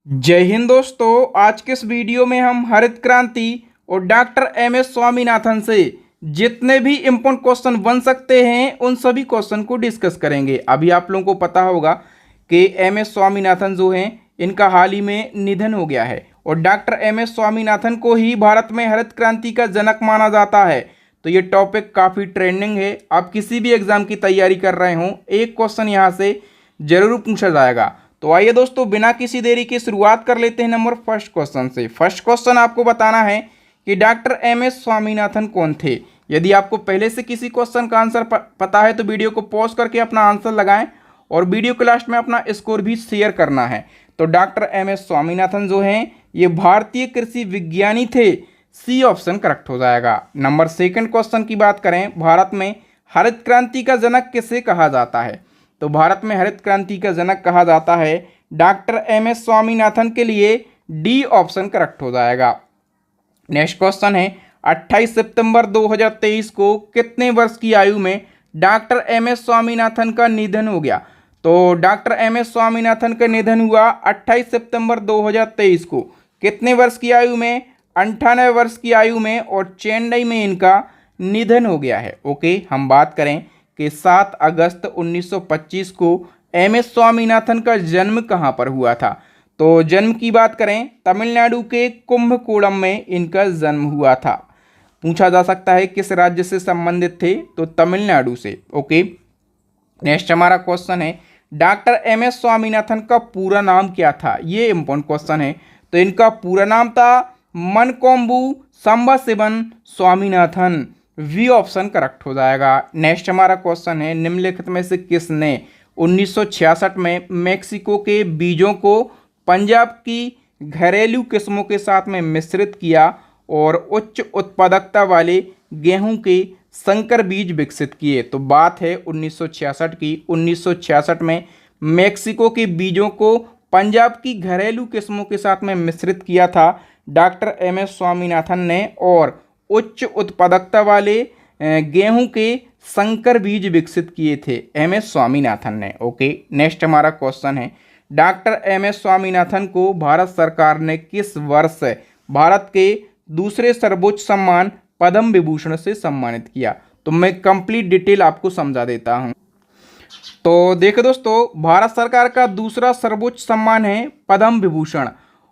जय हिंद दोस्तों। आज के इस वीडियो में हम हरित क्रांति और डॉक्टर एम एस स्वामीनाथन से जितने भी इम्पोर्टेंट क्वेश्चन बन सकते हैं उन सभी क्वेश्चन को डिस्कस करेंगे। अभी आप लोगों को पता होगा कि एम एस स्वामीनाथन जो हैं इनका हाल ही में निधन हो गया है और डॉक्टर एम एस स्वामीनाथन को ही भारत में हरित क्रांति का जनक माना जाता है। तो ये टॉपिक काफ़ी ट्रेंडिंग है। आप किसी भी एग्जाम की तैयारी कर रहे हों एक क्वेश्चन यहाँ से जरूर पूछा जाएगा। तो आइए दोस्तों बिना किसी देरी की शुरुआत कर लेते हैं नंबर फर्स्ट क्वेश्चन से। फर्स्ट क्वेश्चन आपको बताना है कि डॉक्टर एम एस स्वामीनाथन कौन थे। यदि आपको पहले से किसी क्वेश्चन का आंसर पता है तो वीडियो को पॉज करके अपना आंसर लगाएं और वीडियो के लास्ट में अपना स्कोर भी शेयर करना है। तो डॉक्टर एम एस स्वामीनाथन जो हैं ये भारतीय कृषि विज्ञानी थे। सी ऑप्शन करेक्ट हो जाएगा। नंबर सेकंड क्वेश्चन की बात करें, भारत में हरित क्रांति का जनक किसे कहा जाता है। तो भारत में हरित क्रांति का जनक कहा जाता है डॉक्टर एम एस स्वामीनाथन के लिए डी ऑप्शन करेक्ट हो जाएगा। नेक्स्ट क्वेश्चन है 28 सितंबर 2023 को कितने वर्ष की आयु में डॉक्टर एम एस स्वामीनाथन का निधन हो गया। तो डॉक्टर एम एस स्वामीनाथन का निधन हुआ 28 सितंबर 2023 को कितने वर्ष की आयु में, 98 वर्ष की आयु में और चेन्नई में इनका निधन हो गया है। ओके, हम बात करें कि 7 अगस्त 1925 को एम एस स्वामीनाथन का जन्म कहाँ पर हुआ था। तो जन्म की बात करें तमिलनाडु के कुंभकोणम में इनका जन्म हुआ था। पूछा जा सकता है किस राज्य से संबंधित थे, तो तमिलनाडु से। ओके, नेक्स्ट हमारा क्वेश्चन है डॉक्टर एम एस स्वामीनाथन का पूरा नाम क्या था। ये इंपॉर्टेंट क्वेश्चन है। तो इनका पूरा नाम था मनकोम्बू संबशिवन स्वामीनाथन। वी ऑप्शन करेक्ट हो जाएगा। नेक्स्ट हमारा क्वेश्चन है निम्नलिखित में से किसने 1966 में मेक्सिको के बीजों को पंजाब की घरेलू किस्मों के साथ में मिश्रित किया और उच्च उत्पादकता वाले गेहूं के संकर बीज विकसित किए। तो बात है 1966 की। 1966 में मेक्सिको के बीजों को पंजाब की घरेलू किस्मों के साथ में मिश्रित किया था डॉक्टर एम एस स्वामीनाथन ने और उच्च उत्पादकता वाले गेहूं के संकर बीज विकसित किए थे एम एस स्वामीनाथन ने। ओके, नेक्स्ट हमारा क्वेश्चन है डॉक्टर एम एस स्वामीनाथन को भारत सरकार ने किस वर्ष भारत के दूसरे सर्वोच्च सम्मान पद्म विभूषण से सम्मानित किया। तो मैं कंप्लीट डिटेल आपको समझा देता हूं। तो देखो दोस्तों, भारत सरकार का दूसरा सर्वोच्च सम्मान है पद्म विभूषण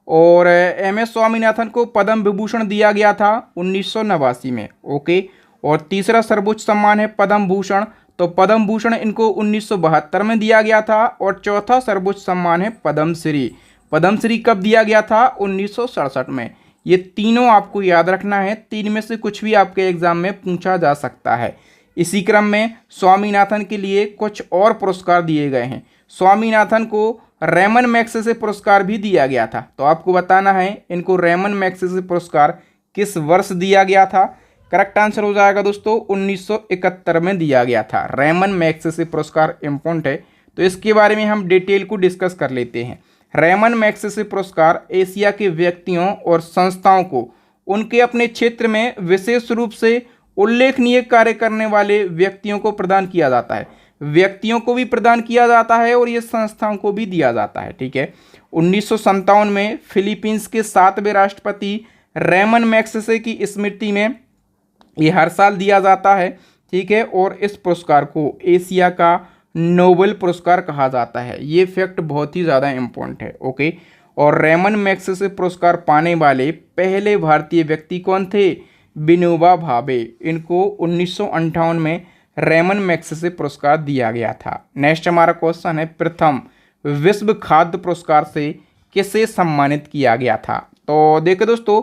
और एम एस स्वामीनाथन को पद्म विभूषण दिया गया था 1989 में। ओके, और तीसरा सर्वोच्च सम्मान है पद्म भूषण। तो पद्म भूषण इनको 1972 में दिया गया था और चौथा सर्वोच्च सम्मान है पद्म श्री। पद्म श्री कब दिया गया था? 1967 में। ये तीनों आपको याद रखना है, तीन में से कुछ भी आपके एग्जाम में पूछा जा सकता है। इसी क्रम में स्वामीनाथन के लिए कुछ और पुरस्कार दिए गए हैं। स्वामीनाथन को रेमन मैग्सेसे पुरस्कार भी दिया गया था। तो आपको बताना है इनको रेमन मैग्सेसे पुरस्कार किस वर्ष दिया गया था। करेक्ट आंसर हो जाएगा दोस्तों 1971 में दिया गया था। रेमन मैग्सेसे पुरस्कार इंपॉर्टेंट है तो इसके बारे में हम डिटेल को डिस्कस कर लेते हैं। रेमन मैग्सेसे पुरस्कार एशिया के व्यक्तियों और संस्थाओं को उनके अपने क्षेत्र में विशेष रूप से उल्लेखनीय कार्य करने वाले व्यक्तियों को प्रदान किया जाता है। व्यक्तियों को भी प्रदान किया जाता है और ये संस्थाओं को भी दिया जाता है। ठीक है, 1957 में फिलीपींस के 7वें राष्ट्रपति रेमन मैग्सेसे की स्मृति में ये हर साल दिया जाता है। ठीक है, और इस पुरस्कार को एशिया का नोबेल पुरस्कार कहा जाता है। ये फैक्ट बहुत ही ज़्यादा इम्पोर्टेंट है। ओके, और रेमन मैग्सेसे पुरस्कार पाने वाले पहले भारतीय व्यक्ति कौन थे? विनोबा भावे। इनको 1958 में रेमन मैग्सेसे पुरस्कार दिया गया था। नेक्स्ट हमारा क्वेश्चन है प्रथम विश्व खाद्य पुरस्कार से किसे सम्मानित किया गया था। तो देखो दोस्तों,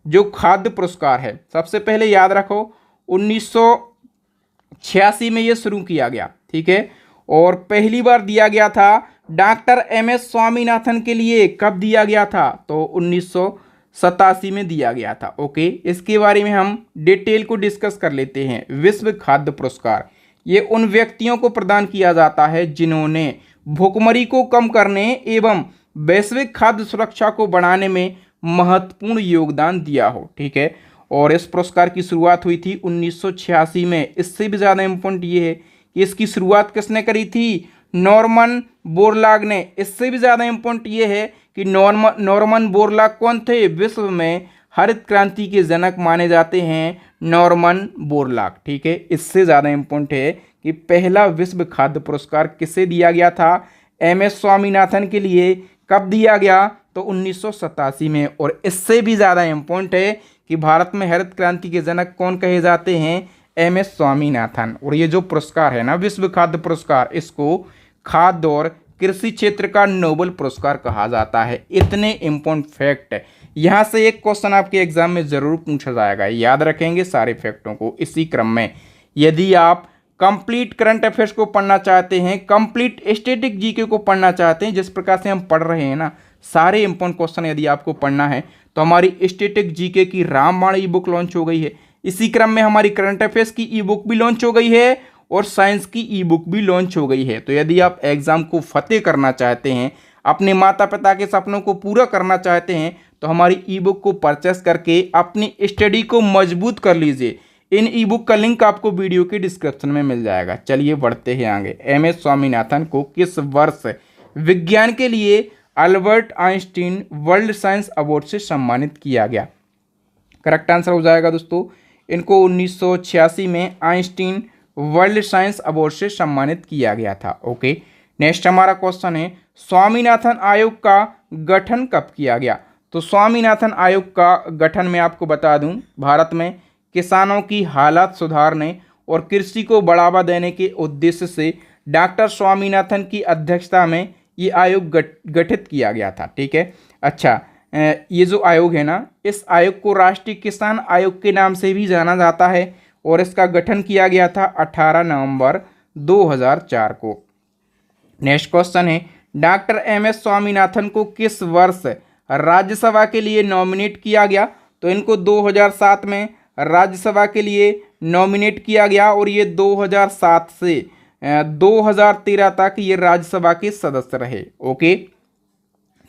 जो खाद्य पुरस्कार है सबसे पहले याद रखो 1986 में ये शुरू किया गया। ठीक है, और पहली बार दिया गया था डॉक्टर एम एस स्वामीनाथन के लिए। कब दिया गया था? तो 1987 में दिया गया था। ओके, इसके बारे में हम डिटेल को डिस्कस कर लेते हैं। विश्व खाद्य पुरस्कार ये उन व्यक्तियों को प्रदान किया जाता है जिन्होंने भुखमरी को कम करने एवं वैश्विक खाद्य सुरक्षा को बढ़ाने में महत्वपूर्ण योगदान दिया हो। ठीक है, और इस पुरस्कार की शुरुआत हुई थी 1986 में। इससे भी ज़्यादा इम्पोर्टेंट ये है कि इसकी शुरुआत किसने करी थी? नॉर्मन बोरलाग ने। इससे भी ज़्यादा इम्पोर्टेंट ये है कि नॉर्मन बोरलॉग कौन थे? विश्व में हरित क्रांति के जनक माने जाते हैं नॉर्मन बोरलॉग। ठीक है, इससे ज़्यादा इम्पोर्टेंट है कि पहला विश्व खाद्य पुरस्कार किसे दिया गया था? एमएस स्वामीनाथन के लिए। कब दिया गया? तो 1987 में। और इससे भी ज़्यादा इम्पोर्टेंट है कि भारत में हरित क्रांति के जनक कौन कहे जाते हैं? एमएस स्वामीनाथन। और ये जो पुरस्कार है ना, विश्व खाद्य पुरस्कार, इसको खाद्य और कृषि क्षेत्र का नोबेल पुरस्कार कहा जाता है। इतने इम्पोर्टेंट फैक्ट है। यहाँ से एक क्वेश्चन आपके एग्जाम में ज़रूर पूछा जाएगा, याद रखेंगे सारे फैक्टों को। इसी क्रम में यदि आप कंप्लीट करंट अफेयर्स को पढ़ना चाहते हैं, कंप्लीट स्टैटिक जीके को पढ़ना चाहते हैं, जिस प्रकार से हम पढ़ रहे हैं ना, सारे इंपॉर्टेंट क्वेश्चन यदि आपको पढ़ना है तो हमारी स्टैटिक जीके की रामबाण ई बुक लॉन्च हो गई है। इसी क्रम में हमारी करंट अफेयर्स की ई बुक भी लॉन्च हो गई है और साइंस की ई बुक भी लॉन्च हो गई है। तो यदि आप एग्जाम को फतेह करना चाहते हैं, अपने माता पिता के सपनों को पूरा करना चाहते हैं, तो हमारी ई बुक को परचेस करके अपनी स्टडी को मजबूत कर लीजिए। इन ई बुक का लिंक आपको वीडियो के डिस्क्रिप्शन में मिल जाएगा। चलिए बढ़ते हैं आगे। एमएस स्वामीनाथन को किस वर्ष विज्ञान के लिए Albert Einstein world science award से सम्मानित किया गया? करेक्ट आंसर हो जाएगा दोस्तों, इनको 1986 में आइंस्टीन वर्ल्ड साइंस अवार्ड से सम्मानित किया गया था। ओके, नेक्स्ट हमारा क्वेश्चन है, स्वामीनाथन आयोग का गठन कब किया गया? तो स्वामीनाथन आयोग का गठन मैं आपको बता दूं, भारत में किसानों की हालत सुधारने और कृषि को बढ़ावा देने के उद्देश्य से डॉक्टर स्वामीनाथन की अध्यक्षता में ये आयोग गठित किया गया था। ठीक है, अच्छा, ये जो आयोग है ना, इस आयोग को राष्ट्रीय किसान आयोग के नाम से भी जाना जाता है और इसका गठन किया गया था 18 नवंबर 2004 को। नेक्स्ट क्वेश्चन है, डॉक्टर एमएस स्वामीनाथन को किस वर्ष राज्यसभा के लिए नॉमिनेट किया गया? तो इनको 2007 में राज्यसभा के लिए नॉमिनेट किया गया और ये 2007 से 2013 तक ये राज्यसभा के सदस्य रहे। ओके,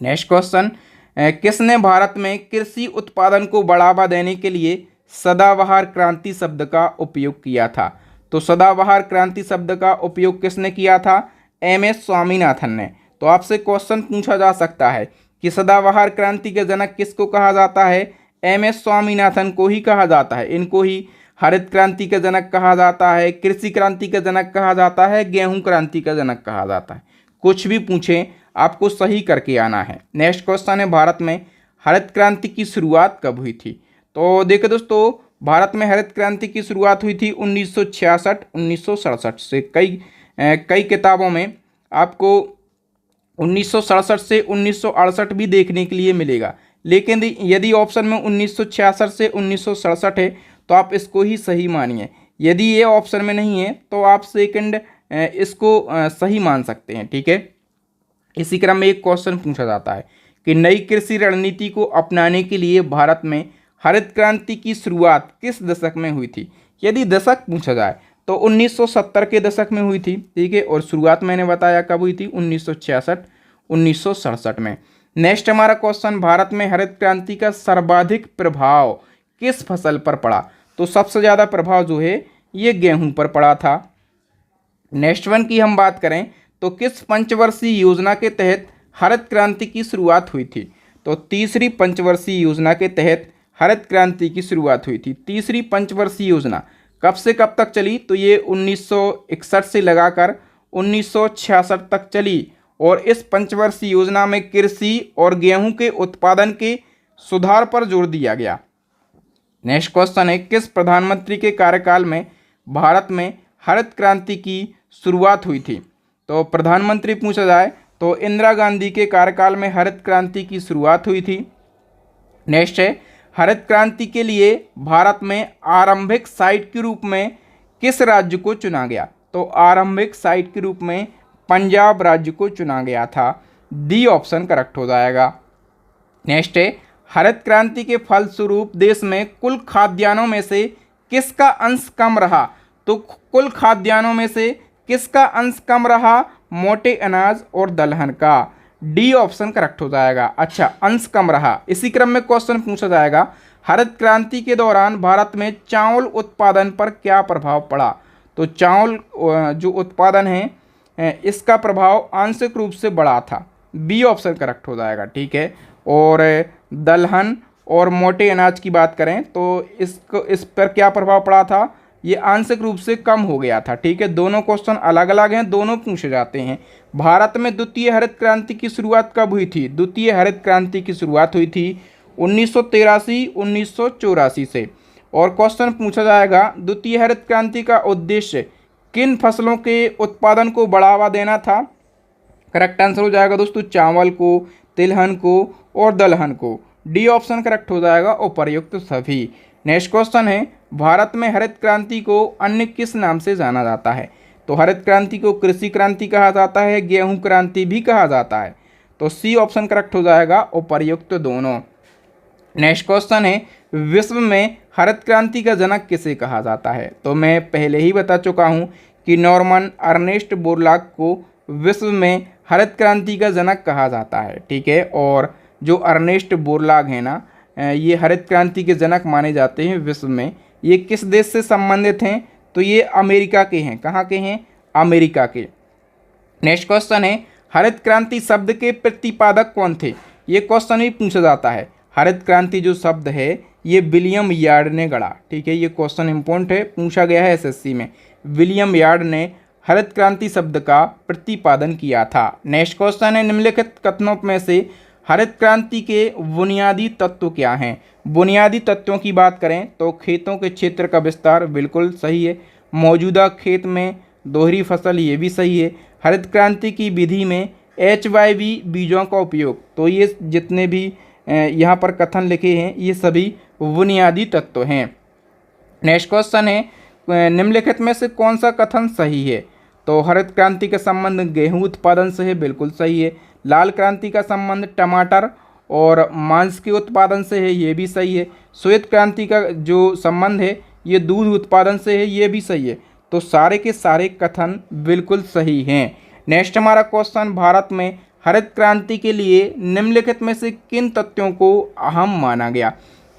नेक्स्ट क्वेश्चन, किसने भारत में कृषि उत्पादन को बढ़ावा देने के लिए सदाबहार क्रांति शब्द का उपयोग किया था? तो सदाबहार क्रांति शब्द का उपयोग किसने किया था? एमएस स्वामीनाथन ने। तो आपसे क्वेश्चन पूछा जा सकता है कि सदाबहार क्रांति के जनक किसको कहा जाता है? एमएस स्वामीनाथन को ही कहा जाता है। इनको ही हरित क्रांति का जनक कहा जाता है, कृषि क्रांति का जनक कहा जाता है, गेहूं क्रांति का जनक कहा जाता है। कुछ भी पूछें, आपको सही करके आना है। नेक्स्ट क्वेश्चन है, भारत में हरित क्रांति की शुरुआत कब हुई थी? तो देखो दोस्तों, भारत में हरित क्रांति की शुरुआत हुई थी 1966 से। कई किताबों में आपको 1967 से 1968 भी देखने के लिए मिलेगा, लेकिन यदि ऑप्शन में 1966 से 1967 है तो आप इसको ही सही मानिए। यदि ये ऑप्शन में नहीं है तो आप सेकंड इसको सही मान सकते हैं। ठीक है, इसी क्रम में एक क्वेश्चन पूछा जाता है कि नई कृषि रणनीति को अपनाने के लिए भारत में हरित क्रांति की शुरुआत किस दशक में हुई थी? यदि दशक पूछा जाए तो 1970 के दशक में हुई थी। ठीक है, और शुरुआत मैंने बताया कब हुई थी? 1966 में। नेक्स्ट हमारा क्वेश्चन, भारत में हरित क्रांति का सर्वाधिक प्रभाव किस फसल पर पड़ा? तो सबसे ज़्यादा प्रभाव जो है ये गेहूं पर पड़ा था। नेक्स्ट वन की हम बात करें तो किस पंचवर्षीय योजना के तहत हरित क्रांति की शुरुआत हुई थी? तो तीसरी पंचवर्षीय योजना के तहत हरित क्रांति की शुरुआत हुई थी। तीसरी पंचवर्षीय योजना कब से कब तक चली? तो ये 1961 से लगाकर 1966 तक चली और इस पंचवर्षीय योजना में कृषि और गेहूं के उत्पादन के सुधार पर जोर दिया गया। नेक्स्ट क्वेश्चन है, किस प्रधानमंत्री के कार्यकाल में भारत में हरित क्रांति की शुरुआत हुई थी? तो प्रधानमंत्री पूछा जाए तो इंदिरा गांधी के कार्यकाल में हरित क्रांति की शुरुआत हुई थी। नेक्स्ट है, हरित क्रांति के लिए भारत में आरंभिक साइट के रूप में किस राज्य को चुना गया? तो आरंभिक साइट के रूप में पंजाब राज्य को चुना गया था। डी ऑप्शन करेक्ट हो जाएगा। नेक्स्ट है, हरित क्रांति के फलस्वरूप देश में कुल खाद्यान्नों में से किसका अंश कम रहा? तो कुल खाद्यान्नों में से किसका अंश कम रहा? मोटे अनाज और दलहन का। डी ऑप्शन करेक्ट हो जाएगा। अच्छा, अंश कम रहा। इसी क्रम में क्वेश्चन पूछा जाएगा, हरित क्रांति के दौरान भारत में चावल उत्पादन पर क्या प्रभाव पड़ा? तो चावल जो उत्पादन है इसका प्रभाव आंशिक रूप से बढ़ा था। बी ऑप्शन करेक्ट हो जाएगा, ठीक है। और दलहन और मोटे अनाज की बात करें तो इस पर क्या प्रभाव पड़ा था, ये आंशिक रूप से कम हो गया था, ठीक है। दोनों क्वेश्चन अलग अलग हैं, दोनों पूछे जाते हैं। भारत में द्वितीय हरित क्रांति की शुरुआत कब हुई थी? द्वितीय हरित क्रांति की शुरुआत हुई थी 1983-1984 से। और क्वेश्चन पूछा जाएगा द्वितीय हरित क्रांति का उद्देश्य किन फसलों के उत्पादन को बढ़ावा देना था? करेक्ट आंसर हो जाएगा दोस्तों चावल को, तिलहन को और दलहन को। डी ऑप्शन करेक्ट हो जाएगा उपर्युक्त सभी। नेक्स्ट क्वेश्चन है भारत में हरित क्रांति को अन्य किस नाम से जाना जाता है? तो हरित क्रांति को कृषि क्रांति कहा जाता है, गेहूं क्रांति भी कहा जाता है। तो सी ऑप्शन करेक्ट हो जाएगा उपर्युक्त दोनों। नेक्स्ट क्वेश्चन है विश्व में हरित क्रांति का जनक किसे कहा जाता है? तो मैं पहले ही बता चुका हूं कि नॉर्मन अर्नेस्ट बोरलॉग को विश्व में हरित क्रांति का जनक कहा जाता है, ठीक है। और जो अर्नेस्ट बोरलॉग है ना, ये हरित क्रांति के जनक माने जाते हैं विश्व में। ये किस देश से संबंधित हैं? तो ये अमेरिका के हैं। कहाँ के हैं? अमेरिका के। नेक्स्ट क्वेश्चन है हरित क्रांति शब्द के प्रतिपादक कौन थे? ये क्वेश्चन भी पूछा जाता है। हरित क्रांति जो शब्द है ये विलियम यार्ड ने गढ़ा, ठीक है। ये क्वेश्चन इंपॉर्टेंट है, पूछा गया है एसएससी में। विलियम यार्ड ने हरित क्रांति शब्द का प्रतिपादन किया था। नेक्स्ट क्वेश्चन है निम्नलिखित कथनों में से हरित क्रांति के बुनियादी तत्व क्या हैं? बुनियादी तत्वों की बात करें तो खेतों के क्षेत्र का विस्तार बिल्कुल सही है। मौजूदा खेत में दोहरी फसल, ये भी सही है। हरित क्रांति की विधि में HYV बीजों का उपयोग, तो ये जितने भी यहाँ पर कथन लिखे हैं ये सभी बुनियादी तत्व हैं। नेक्स्ट क्वेश्चन है निम्नलिखित में से कौन सा कथन सही है? तो हरित क्रांति का संबंध गेहूं उत्पादन से है, बिल्कुल सही है। लाल क्रांति का संबंध टमाटर और मांस के उत्पादन से है, ये भी सही है। श्वेत क्रांति का जो संबंध है ये दूध उत्पादन से है, ये भी सही है। तो सारे के सारे कथन बिल्कुल सही हैं। नेक्स्ट हमारा क्वेश्चन भारत में हरित क्रांति के लिए निम्नलिखित में से किन तथ्यों को अहम माना गया?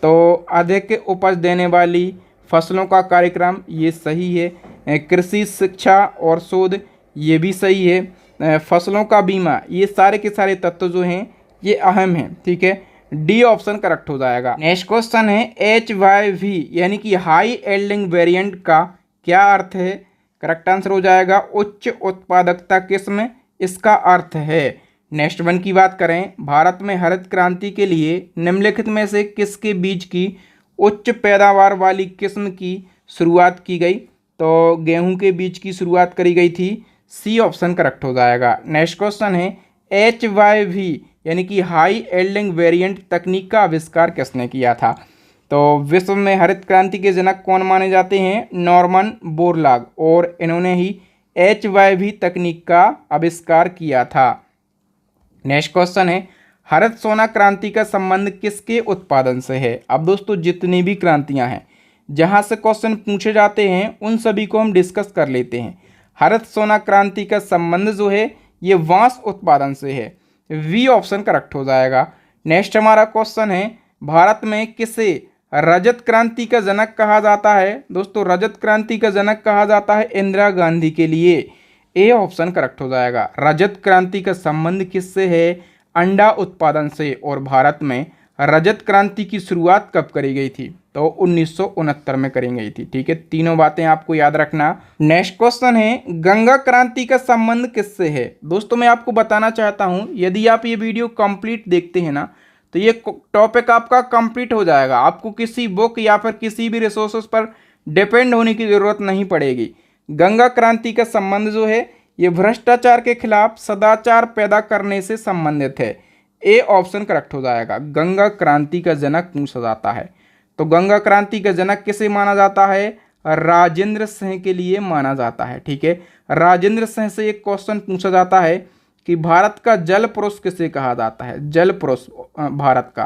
तो अधिक उपज देने वाली फसलों का कार्यक्रम, ये सही है। कृषि शिक्षा और शोध, ये भी सही है। फसलों का बीमा, ये सारे के सारे तत्व जो हैं ये अहम हैं, ठीक है। डी ऑप्शन करेक्ट हो जाएगा। नेक्स्ट क्वेश्चन है HYV यानी कि हाई यील्डिंग वेरिएंट का क्या अर्थ है? करेक्ट आंसर हो जाएगा उच्च उत्पादकता किस्म, इसका अर्थ है। नेक्स्ट वन की बात करें भारत में हरित क्रांति के लिए निम्नलिखित में से किसके बीज की उच्च पैदावार वाली किस्म की शुरुआत की गई? तो गेहूं के बीज की शुरुआत करी गई थी। सी ऑप्शन करेक्ट हो जाएगा। नेक्स्ट क्वेश्चन है HYV यानी कि हाई यील्डिंग वेरिएंट तकनीक का आविष्कार किसने किया था? तो विश्व में हरित क्रांति के जनक कौन माने जाते हैं? नॉर्मन बोरलॉग, और इन्होंने ही HYV तकनीक का आविष्कार किया था। नेक्स्ट क्वेश्चन है हरित सोना क्रांति का संबंध किसके उत्पादन से है? अब दोस्तों जितनी भी क्रांतियां हैं जहां से क्वेश्चन पूछे जाते हैं उन सभी को हम डिस्कस कर लेते हैं। हरित सोना क्रांति का संबंध जो है ये बांस उत्पादन से है। वी ऑप्शन करेक्ट हो जाएगा। नेक्स्ट हमारा क्वेश्चन है भारत में किसे रजत क्रांति का जनक कहा जाता है? दोस्तों रजत क्रांति का जनक कहा जाता है इंदिरा गांधी के लिए। ए ऑप्शन करेक्ट हो जाएगा। रजत क्रांति का संबंध किससे है? अंडा उत्पादन से। और भारत में रजत क्रांति की शुरुआत कब करी गई थी? तो 1969 में करी गई थी, ठीक है। तीनों बातें आपको याद रखना। नेक्स्ट क्वेश्चन है गंगा क्रांति का संबंध किससे है? दोस्तों मैं आपको बताना चाहता हूं यदि आप ये वीडियो कंप्लीट देखते हैं ना तो ये टॉपिक आपका कंप्लीट हो जाएगा। आपको किसी बुक या फिर किसी भी रिसोर्सेज पर डिपेंड होने की ज़रूरत नहीं पड़ेगी। गंगा क्रांति का संबंध जो है ये भ्रष्टाचार के खिलाफ सदाचार पैदा करने से संबंधित है। ए ऑप्शन करेक्ट हो जाएगा। गंगा क्रांति का जनक पूछा जाता है तो गंगा क्रांति का जनक किसे माना जाता है? राजेंद्र सिंह के लिए माना जाता है, ठीक है। राजेंद्र सिंह से एक क्वेश्चन पूछा जाता है कि भारत का जल पुरुष किसे कहा जाता है? जल पुरुष भारत का,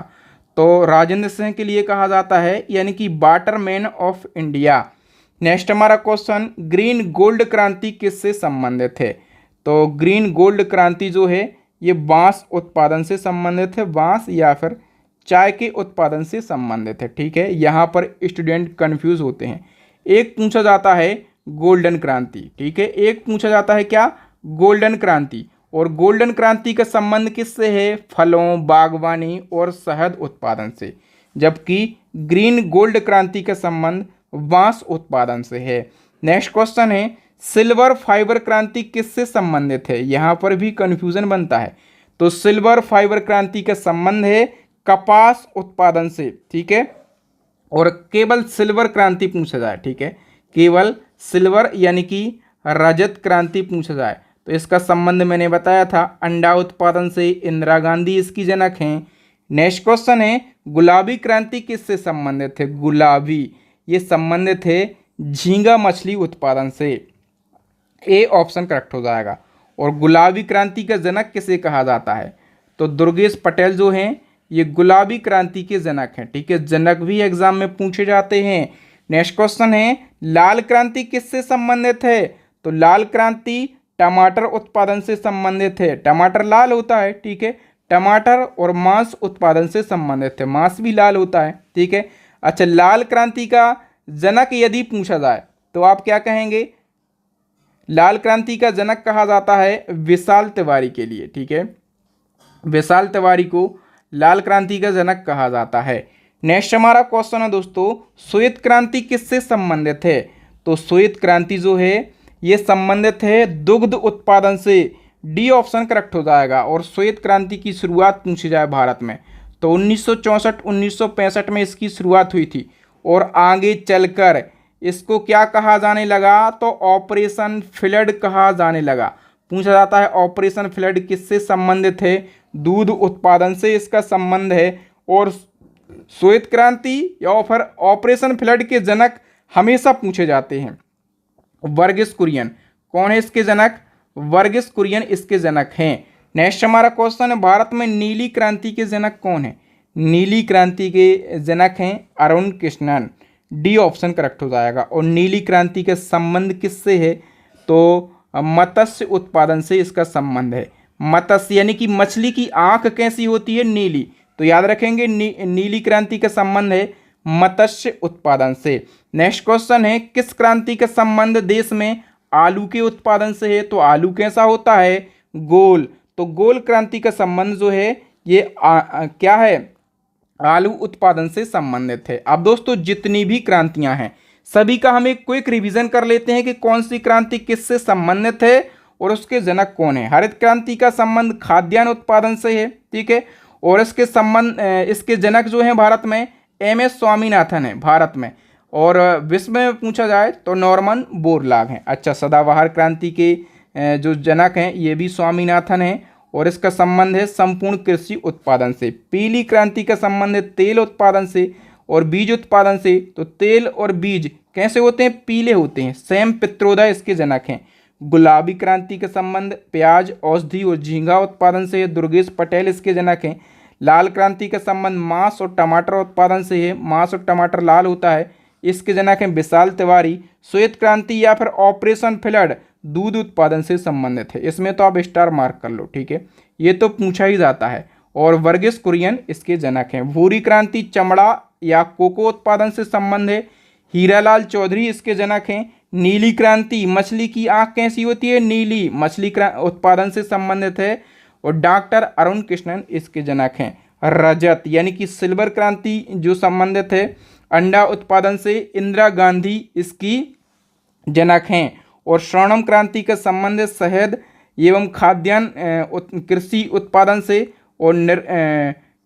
तो राजेंद्र सिंह के लिए कहा जाता है यानी कि वाटरमैन ऑफ इंडिया। नेक्स्ट हमारा क्वेश्चन ग्रीन गोल्ड क्रांति किससे संबंधित है? तो ग्रीन गोल्ड क्रांति जो है ये बांस उत्पादन से संबंधित है, बांस या फिर चाय के उत्पादन से संबंधित है, ठीक है। यहाँ पर स्टूडेंट कंफ्यूज होते हैं। एक पूछा जाता है गोल्डन क्रांति, ठीक है, एक पूछा जाता है क्या? गोल्डन क्रांति, और गोल्डन क्रांति का संबंध किससे है? फलों, बागवानी और शहद उत्पादन से। जबकि ग्रीन गोल्ड क्रांति का संबंध बांस उत्पादन से है। नेक्स्ट क्वेश्चन है, सिल्वर फाइबर क्रांति किससे संबंधित है? यहाँ पर भी कंफ्यूजन बनता है। तो सिल्वर फाइबर क्रांति का संबंध है कपास उत्पादन से, ठीक है। और केवल सिल्वर क्रांति पूछा जाए, ठीक है, केवल सिल्वर यानी कि रजत क्रांति पूछा जाए तो इसका संबंध मैंने बताया था अंडा उत्पादन से। इंदिरा गांधी इसकी जनक हैं। नेक्स्ट क्वेश्चन है, गुलाबी क्रांति किससे संबंधित है? गुलाबी, ये संबंधित है झींगा मछली उत्पादन से। ए ऑप्शन करेक्ट हो जाएगा। और गुलाबी क्रांति का जनक किसे कहा जाता है? तो दुर्गेश पटेल जो हैं ये गुलाबी क्रांति के जनक हैं, ठीक है। जनक भी एग्जाम में पूछे जाते हैं। नेक्स्ट क्वेश्चन है, लाल क्रांति किससे संबंधित है? तो लाल क्रांति टमाटर उत्पादन से संबंधित है। टमाटर लाल होता है, ठीक है। टमाटर और मांस उत्पादन से संबंधित है, मांस भी लाल होता है, ठीक है। अच्छा, लाल क्रांति का जनक यदि पूछा जाए तो आप क्या कहेंगे? लाल क्रांति का जनक कहा जाता है विशाल तिवारी के लिए, ठीक है। विशाल तिवारी को लाल क्रांति का जनक कहा जाता है। नेक्स्ट हमारा क्वेश्चन है दोस्तों, श्वेत क्रांति किससे संबंधित है? तो श्वेत क्रांति जो है ये संबंधित है दुग्ध उत्पादन से। डी ऑप्शन करेक्ट हो जाएगा। और श्वेत क्रांति की शुरुआत पूछी जाए भारत में तो 1964-1965 में इसकी शुरुआत हुई थी और आगे चलकर इसको क्या कहा जाने लगा? तो ऑपरेशन फ्लड कहा जाने लगा। पूछा जाता है ऑपरेशन फ्लड किससे संबंधित है? दूध उत्पादन से इसका संबंध है। और श्वेत क्रांति या फिर ऑपरेशन फ्लड के जनक हमेशा पूछे जाते हैं। वर्गीस कुरियन कौन है इसके जनक? वर्गीस कुरियन इसके जनक हैं। नेक्स्ट हमारा क्वेश्चन है, भारत में नीली क्रांति के जनक कौन है? नीली क्रांति के जनक हैं Arun Krishnan. D option correct हो जाएगा। और नीली क्रांति का संबंध किससे है? तो मत्स्य उत्पादन से इसका संबंध है। मत्स्य यानी कि मछली की आंख कैसी होती है? नीली। तो याद रखेंगे नीली क्रांति का संबंध है मत्स्य उत्पादन से। नेक्स्ट क्वेश्चन है, किस क्रांति का संबंध देश में आलू के उत्पादन से है? तो आलू कैसा होता है? गोल। तो गोल क्रांति का संबंध जो है ये क्या है? आलू उत्पादन से संबंधित है। अब दोस्तों जितनी भी क्रांतियां हैं सभी का हम एक क्विक रिवीजन कर लेते हैं कि कौन सी क्रांति किससे संबंधित है और उसके जनक कौन है। हरित क्रांति का संबंध खाद्यान्न उत्पादन से है, ठीक है। और इसके जनक जो हैं भारत में एमएस स्वामीनाथन है भारत में। और विश्व में पूछा जाए तो नॉर्मन बोरलॉग हैं। अच्छा, सदाबहार क्रांति के जो जनक हैं ये भी स्वामीनाथन हैं और इसका संबंध है संपूर्ण कृषि उत्पादन से। पीली क्रांति का संबंध है तेल उत्पादन से और बीज उत्पादन से। तो तेल और बीज कैसे होते हैं? पीले होते हैं। सैम पित्रोदा इसके जनक हैं। गुलाबी क्रांति का संबंध प्याज, औषधि और झींगा उत्पादन से है। दुर्गेश पटेल इसके जनक हैं। लाल क्रांति का संबंध मांस और टमाटर उत्पादन से है। मांस और टमाटर लाल होता है, इसके जनक हैं विशाल तिवारी। श्वेत क्रांति या फिर ऑपरेशन फ्लड दूध उत्पादन से संबंधित है। इसमें तो आप स्टार मार्क कर लो, ठीक है, ये तो पूछा ही जाता है। और वर्गीस कुरियन इसके जनक हैं। भूरी क्रांति चमड़ा या कोको उत्पादन से संबंध है। हीरालाल चौधरी इसके जनक हैं। नीली क्रांति मछली की आंख कैसी होती है? नीली। मछली उत्पादन से संबंधित है। और डॉक्टर अरुण कृष्णन इसके जनक हैं। रजत यानी कि सिल्वर क्रांति जो संबंधित है अंडा उत्पादन से, इंदिरा गांधी इसकी जनक हैं। और स्वर्णम क्रांति का संबंध है शहद एवं खाद्यान्न कृषि उत्पादन से। और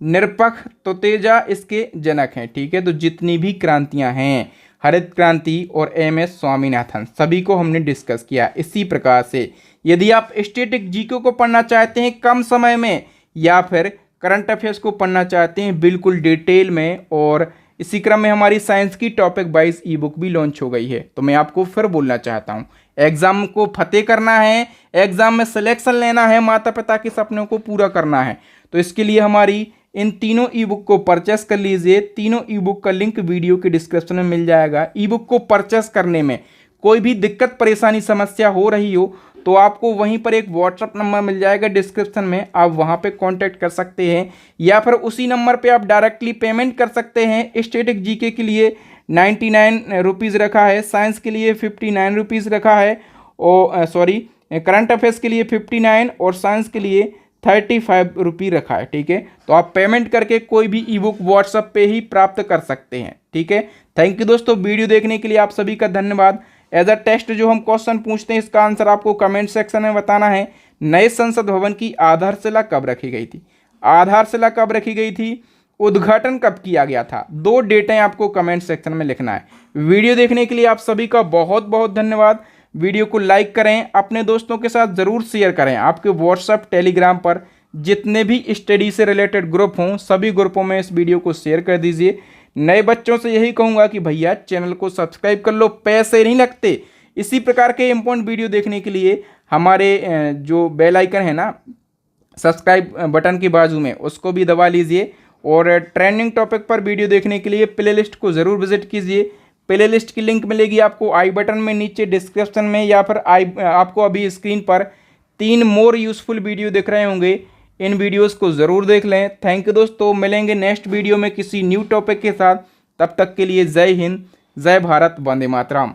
निरपक्ष तोतेजा इसके जनक हैं, ठीक है। तो जितनी भी क्रांतियां हैं हरित क्रांति और एमएस स्वामीनाथन सभी को हमने डिस्कस किया। इसी प्रकार से यदि आप स्टैटिक जीके को पढ़ना चाहते हैं कम समय में या फिर करंट अफेयर्स को पढ़ना चाहते हैं बिल्कुल डिटेल में, और इसी क्रम में हमारी साइंस की टॉपिक वाइज ई बुक भी लॉन्च हो गई है। तो मैं आपको फिर बोलना चाहता हूँ, एग्जाम को फतेह करना है, एग्जाम में सिलेक्शन लेना है, माता पिता के सपनों को पूरा करना है, तो इसके लिए हमारी इन तीनों ई बुक को परचेस कर लीजिए। तीनों ई बुक का लिंक वीडियो के डिस्क्रिप्शन में मिल जाएगा। ई बुक को परचेस करने में कोई भी दिक्कत परेशानी समस्या हो रही हो तो आपको वहीं पर एक व्हाट्सअप नंबर मिल जाएगा डिस्क्रिप्शन में, आप वहां पे कांटेक्ट कर सकते हैं या फिर उसी नंबर पे आप डायरेक्टली पेमेंट कर सकते हैं। स्टैटिक जीके के लिए 99 रुपीज़ रखा है, साइंस के लिए 59 रुपीज़ रखा है, और करंट अफेयर्स के लिए 59 और साइंस के लिए 35 रुपये रखा है। ठीक है, तो आप पेमेंट करके कोई भी ई बुक व्हाट्सएप पे ही प्राप्त कर सकते हैं। ठीक है, थैंक यू दोस्तों, वीडियो देखने के लिए आप सभी का धन्यवाद। एज अ टेस्ट जो हम क्वेश्चन पूछते हैं इसका आंसर आपको कमेंट सेक्शन में बताना है। नए संसद भवन की आधारशिला कब रखी गई थी? आधारशिला कब रखी गई थी? उद्घाटन कब किया गया था? 2 डेटें आपको कमेंट सेक्शन में लिखना है। वीडियो देखने के लिए आप सभी का बहुत बहुत धन्यवाद। वीडियो को लाइक करें, अपने दोस्तों के साथ ज़रूर शेयर करें। आपके व्हाट्सएप टेलीग्राम पर जितने भी स्टडी से रिलेटेड ग्रुप हों सभी ग्रुपों में इस वीडियो को शेयर कर दीजिए। नए बच्चों से यही कहूँगा कि भैया चैनल को सब्सक्राइब कर लो, पैसे नहीं लगते। इसी प्रकार के इंपॉर्टेंट वीडियो देखने के लिए हमारे जो बेल आइकन है ना सब्सक्राइब बटन की बाजू में, उसको भी दबा लीजिए। और ट्रेंडिंग टॉपिक पर वीडियो देखने के लिए प्लेलिस्ट को ज़रूर विजिट कीजिए। प्लेलिस्ट की लिंक मिलेगी आपको आई बटन में, नीचे डिस्क्रिप्शन में, या फिर आपको अभी स्क्रीन पर 3 मोर यूज़फुल वीडियो दिख रहे होंगे। इन वीडियोस को ज़रूर देख लें। थैंक यू दोस्तों, मिलेंगे नेक्स्ट वीडियो में किसी न्यू टॉपिक के साथ। तब तक के लिए जय हिंद, जय भारत, वंदे मातरम।